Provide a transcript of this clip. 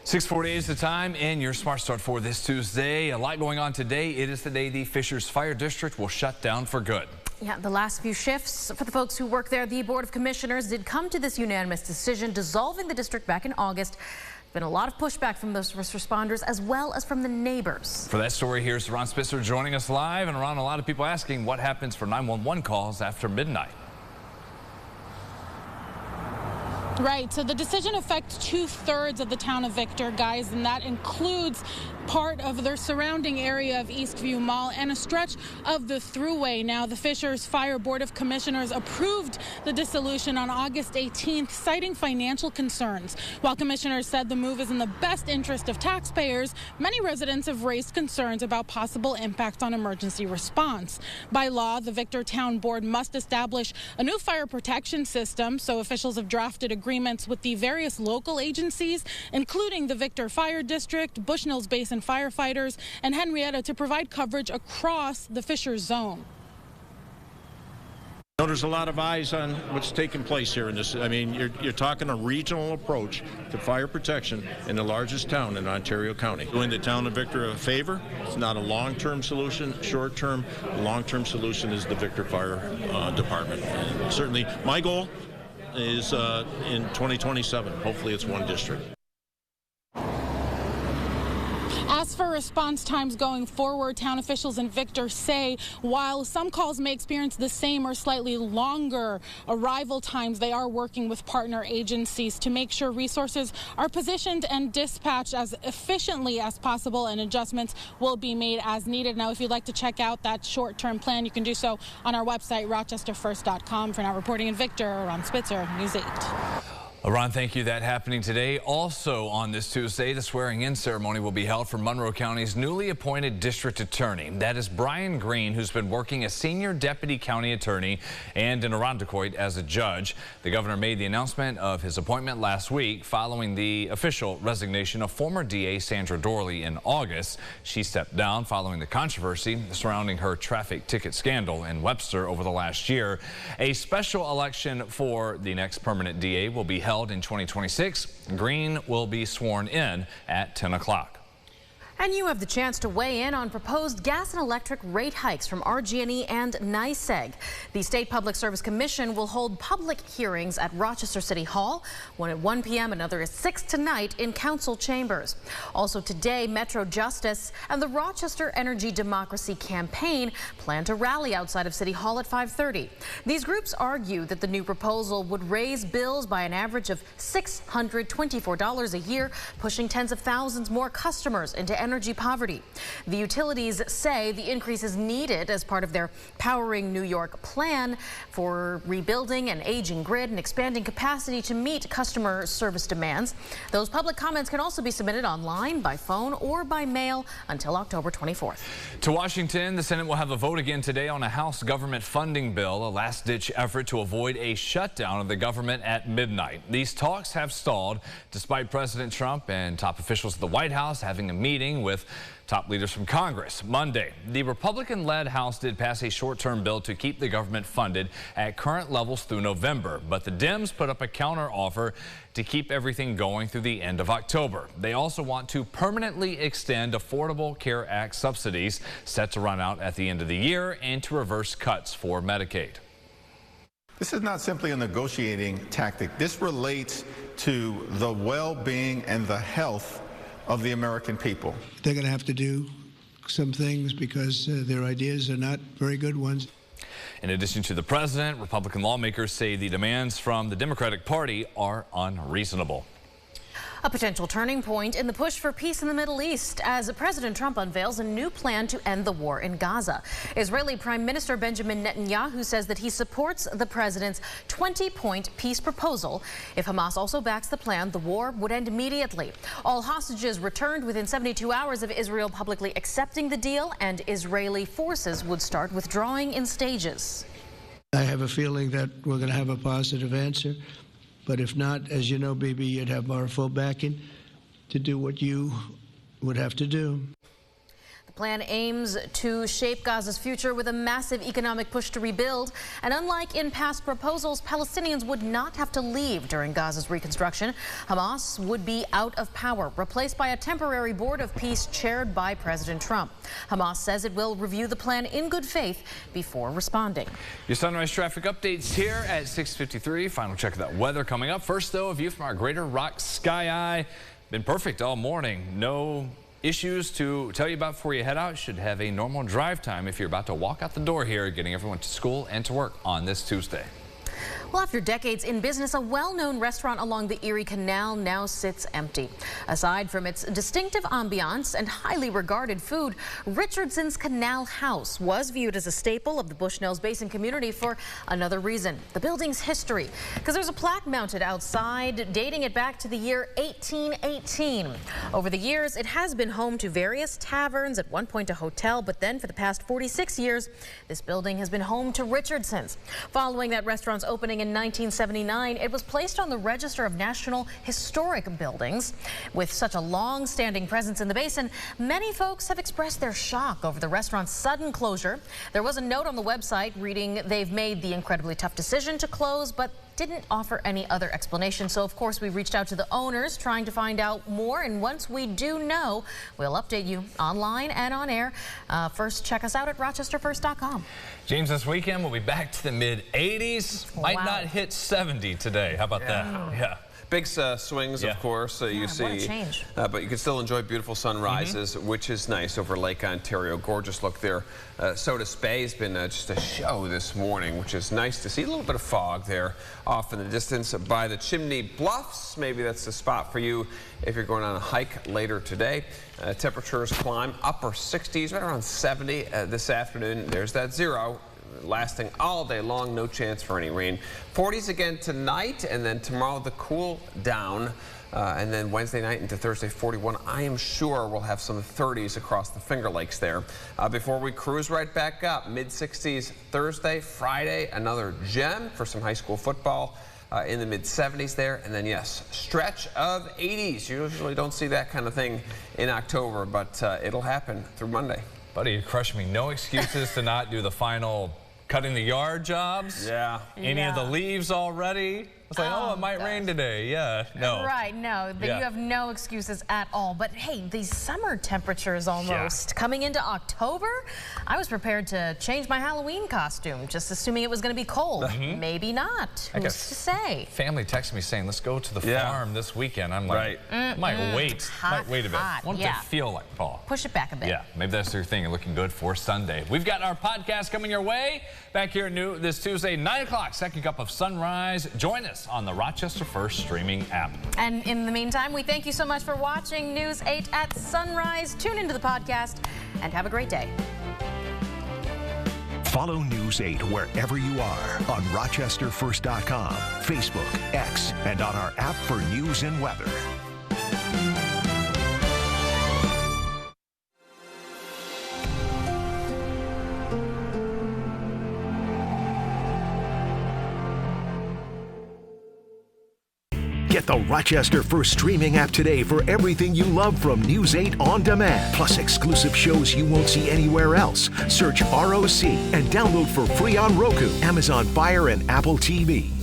6:48 is the time in your Smart Start for this Tuesday. A lot going on today. It is the day the Fishers Fire District will shut down for good. Yeah, the last few shifts for the folks who work there, the Board of Commissioners did come to this unanimous decision, dissolving the district back in August. Been a lot of pushback from those first responders as well as from the neighbors. For that story, here's Ron Spitzer joining us live. And Ron, a lot of people asking what happens for 911 calls after midnight. Right, so the decision affects 2/3 of the town of Victor, guys, and that includes part of their surrounding area of Eastview Mall and a stretch of the thruway. Now, the Fishers Fire Board of Commissioners approved the dissolution on August 18th, citing financial concerns. While commissioners said the move is in the best interest of taxpayers, many residents have raised concerns about possible impacts on emergency response. By law, the Victor Town Board must establish a new fire protection system, so officials have drafted agreements with the various local agencies, including the Victor Fire District, Bushnell's Basin firefighters, and Henrietta to provide coverage across the Fishers zone. There's a lot of eyes on what's taking place here in this. I mean, you're talking a regional approach to fire protection in the largest town in Ontario County. Doing the town of Victor a favor. It's not a long-term solution, short-term. Long-term solution is the Victor Fire Department. And certainly, my goal is in 2027. Hopefully, it's one district. As for response times going forward, town officials in Victor say while some calls may experience the same or slightly longer arrival times, they are working with partner agencies to make sure resources are positioned and dispatched as efficiently as possible, and adjustments will be made as needed. Now, if you'd like to check out that short-term plan, you can do so on our website, rochesterfirst.com. For now, reporting in Victor, Ron Spitzer, News 8. Ron, thank you. That happening today. Also on this Tuesday, the swearing-in ceremony will be held for Monroe County's newly appointed district attorney. That is Brian Green, who's been working as senior deputy county attorney and in Irondequoit as a judge. The governor made the announcement of his appointment last week following the official resignation of former DA Sandra Dorley in August. She stepped down following the controversy surrounding her traffic ticket scandal in Webster over the last year. A special election for the next permanent DA will be held in 2026. Green will be sworn in at 10 o'clock. And you have the chance to weigh in on proposed gas and electric rate hikes from RG&E and NYSEG. The State Public Service Commission will hold public hearings at Rochester City Hall, one at 1 p.m. Another at 6 tonight in council chambers. Also today, Metro Justice and the Rochester Energy Democracy Campaign plan to rally outside of City Hall at 5:30. These groups argue that the new proposal would raise bills by an average of $624 a year, pushing tens of thousands more customers into energy poverty. The utilities say the increase is needed as part of their Powering New York plan for rebuilding an aging grid and expanding capacity to meet customer service demands. Those public comments can also be submitted online, by phone, or by mail until October 24th. To Washington, the Senate will have a vote again today on a House government funding bill, a last-ditch effort to avoid a shutdown of the government at midnight. These talks have stalled despite President Trump and top officials at the White House having a meeting with top leaders from Congress Monday. The Republican-led House did pass a short-term bill to keep the government funded at current levels through November, but the Dems put up a counteroffer to keep everything going through the end of October. They also want to permanently extend Affordable Care Act subsidies set to run out at the end of the year and to reverse cuts for Medicaid. This is not simply a negotiating tactic. This relates to the well-being and the health of the American people. They're going to have to do some things because their ideas are not very good ones. In addition to the president, Republican lawmakers say the demands from the Democratic Party are unreasonable. A potential turning point in the push for peace in the Middle East as President Trump unveils a new plan to end the war in Gaza. Israeli Prime Minister Benjamin Netanyahu says that he supports the president's 20-point peace proposal. If Hamas also backs the plan, the war would end immediately. All hostages returned within 72 hours of Israel publicly accepting the deal, and Israeli forces would start withdrawing in stages. I have a feeling that we're going to have a positive answer. But if not, as you know, Bibi, you'd have our full backing to do what you would have to do. plan aims to shape Gaza's future with a massive economic push to rebuild. And unlike in past proposals, Palestinians would not have to leave during Gaza's reconstruction. Hamas would be out of power, replaced by a temporary board of peace chaired by President Trump. Hamas says it will review the plan in good faith before responding. Your sunrise traffic updates here at 6:53. Final check of that weather coming up. First, though, a view from our Greater Rock Sky Eye. Been perfect all morning. No issues to tell you about before you head out. Should have a normal drive time if you're about to walk out the door here, getting everyone to school and to work on this Tuesday. Well, after decades in business, a well-known restaurant along the Erie Canal now sits empty. Aside from its distinctive ambiance and highly regarded food, Richardson's Canal House was viewed as a staple of the Bushnell's Basin community for another reason: the building's history. Because there's a plaque mounted outside dating it back to the year 1818. Over the years, it has been home to various taverns, at one point a hotel, but then for the past 46 years, this building has been home to Richardson's. Following that restaurant's opening in 1979, it was placed on the Register of National Historic Buildings. With such a long-standing presence in the basin, many folks have expressed their shock over the restaurant's sudden closure. There was a note on the website reading they've made the incredibly tough decision to close, but didn't offer any other explanation. So, of course, we reached out to the owners trying to find out more. And once we do know, we'll update you online and on air. First, check us out at rochesterfirst.com. James, this weekend we'll be back to the mid-80s. Might not hit 70 today. How about that? Yeah. Big swings, of course, you see. What a change. But you can still enjoy beautiful sunrises, which is nice over Lake Ontario. Gorgeous look there. Sodus Bay has been just a show this morning, which is nice to see. A little bit of fog there off in the distance by the Chimney Bluffs. Maybe that's the spot for you if you're going on a hike later today. Temperatures climb upper 60s, right around 70 this afternoon. There's that 0. Lasting all day long, no chance for any rain. 40s again tonight, and then tomorrow the cool down, and then Wednesday night into Thursday 41. I am sure we'll have some 30s across the Finger Lakes there before we cruise right back up. Mid-60s Thursday, Friday, another gem for some high school football. In the mid-70s there, and then yes, stretch of 80s. You usually don't see that kind of thing in October, but it'll happen through Monday. Buddy, you crushed me. No excuses to not do the final cutting the yard jobs. Yeah. Any of the leaves already? It's like, oh, it might rain today. Yeah, no. Right, no, but you have no excuses at all. But hey, these summer temperatures almost coming into October. I was prepared to change my Halloween costume, just assuming it was going to be cold. Maybe not. Who's to say? Family texted me saying, let's go to the farm this weekend. I'm like, might wait a bit. What does it feel like, Paul? Push it back a bit. Yeah, maybe that's your thing. You're looking good for Sunday. We've got our podcast coming your way back here this Tuesday, 9 o'clock, second cup of sunrise. Join us on the Rochester First streaming app. And in the meantime, we thank you so much for watching News 8 at Sunrise. Tune into the podcast and have a great day. Follow News 8 wherever you are on rochesterfirst.com, Facebook, X, and on our app for news and weather. Get the Rochester First streaming app today for everything you love from News 8 On Demand, plus exclusive shows you won't see anywhere else. Search ROC and download for free on Roku, Amazon Fire, and Apple TV.